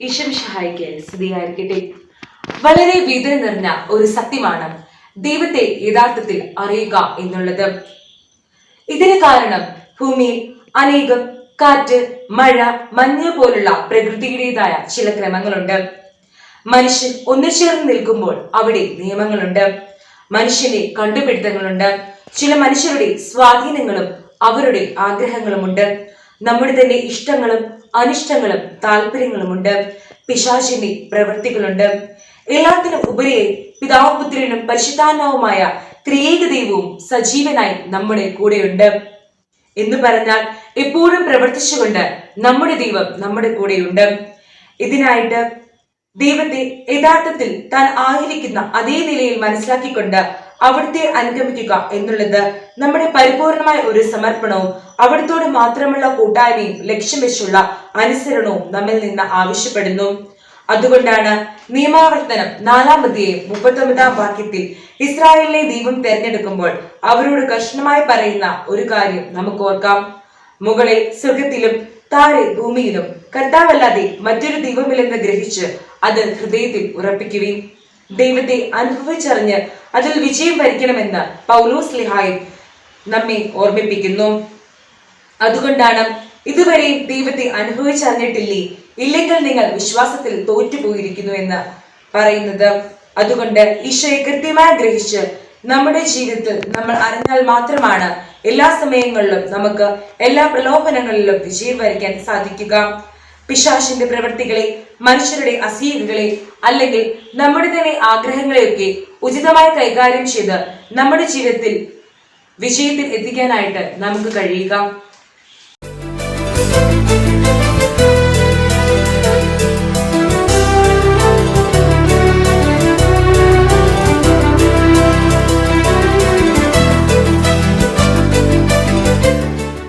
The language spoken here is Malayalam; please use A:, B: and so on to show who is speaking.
A: ഈശംഷഹായിക്ക് സ്തുതിയായിരിക്കട്ടെ. വളരെ വേദന നിറഞ്ഞ ഒരു സത്യമാണ് ദൈവത്തെ യഥാർത്ഥത്തിൽ അറിയുക എന്നുള്ളത്. ഇതിന് കാരണം ഭൂമിയിൽ അനേകം കാറ്റ്, മഴ, മഞ്ഞ് പോലുള്ള പ്രകൃതിയുടേതായ ചില ക്രമങ്ങളുണ്ട്. മനുഷ്യൻ ഒന്നുചേർന്ന് നിൽക്കുമ്പോൾ അവിടെ നിയമങ്ങളുണ്ട്. മനുഷ്യന്റെ കണ്ടുപിടുത്തങ്ങളുണ്ട്. ചില മനുഷ്യരുടെ സ്വാധീനങ്ങളും അവരുടെ ആഗ്രഹങ്ങളുമുണ്ട്. നമ്മുടെ തന്നെ ഇഷ്ടങ്ങളും അനിഷ്ടങ്ങളും താല്പര്യങ്ങളുമുണ്ട്. പിശാചിന്റെ പ്രവൃത്തികളുണ്ട്. എല്ലാത്തിനും ഉപരിയായി പിതാവും പുത്രനും പരിശുദ്ധാത്മാവുമായ ത്രിയേക ദൈവവും സജീവനായി നമ്മുടെ കൂടെയുണ്ട് എന്ന് പറഞ്ഞാൽ എപ്പോഴും പ്രവർത്തിച്ചുകൊണ്ട് നമ്മുടെ ദൈവം നമ്മുടെ കൂടെയുണ്ട്. ഇതിനായിട്ട് ദൈവത്തെ യഥാർത്ഥത്തിൽ താൻ ആയിരിക്കുന്ന അതേ നിലയിൽ മനസ്സിലാക്കിക്കൊണ്ട് അവിടുത്തെ അനുഗമിക്കുക എന്നുള്ളത് നമ്മുടെ പരിപൂർണമായ ഒരു സമർപ്പണവും അവിടുത്തോട് മാത്രമുള്ള കൂട്ടായ്മയും ലക്ഷ്യം വെച്ചുള്ള അനുസരണവും നമ്മിൽ നിന്ന് ആവശ്യപ്പെടുന്നു. അതുകൊണ്ടാണ് നിയമാവർത്തനം 4-ാം അധ്യായം 39-ാം വാക്യത്തിൽ ഇസ്രായേലിനെ ദൈവം തെരഞ്ഞെടുക്കുമ്പോൾ അവരോട് കർശനമായി പറയുന്ന ഒരു കാര്യം നമുക്ക് ഓർക്കാം. മുകളിൽ സ്വർഗത്തിലും താഴെ ഭൂമിയിലും കർത്താവല്ലാതെ മറ്റൊരു ദൈവമില്ലെന്ന് ഗ്രഹിച്ച് അത് ഹൃദയത്തിൽ ഉറപ്പിക്കുവിൻ. ദൈവത്തെ അനുഭവിച്ചറിഞ്ഞ് അതിൽ വിജയം വരിക്കണമെന്ന് പൗലോസ് ശ്ലീഹായും നമ്മെ ഓർമ്മിപ്പിക്കുന്നു. അതുകൊണ്ടാണ് ഇതുവരെയും ദൈവത്തെ അനുഭവിച്ചറിഞ്ഞിട്ടില്ലേ, ഇല്ലെങ്കിൽ നിങ്ങൾ വിശ്വാസത്തിൽ തോറ്റുപോയിരിക്കുന്നു എന്ന് പറയുന്നത്. അതുകൊണ്ട് ഈശോയെ കൃത്യമായി ഗ്രഹിച്ച് നമ്മുടെ ജീവിതത്തിൽ നമ്മൾ അറിഞ്ഞാൽ മാത്രമാണ് എല്ലാ സമയങ്ങളിലും നമുക്ക് എല്ലാ പ്രലോഭനങ്ങളിലും വിജയം വരിക്കാൻ സാധിക്കുക. പിശാചിന്റെ പ്രവൃത്തികളെ, മനുഷ്യരുടെ അസൂയകളെ അല്ലെങ്കിൽ നമ്മുടെ തന്നെ ആഗ്രഹങ്ങളെയൊക്കെ ഉചിതമായി കൈകാര്യം ചെയ്ത് നമ്മുടെ ജീവിതത്തിൽ വിജയത്തിൽ എത്തിക്കാനായിട്ട് നമുക്ക് കഴിയുക.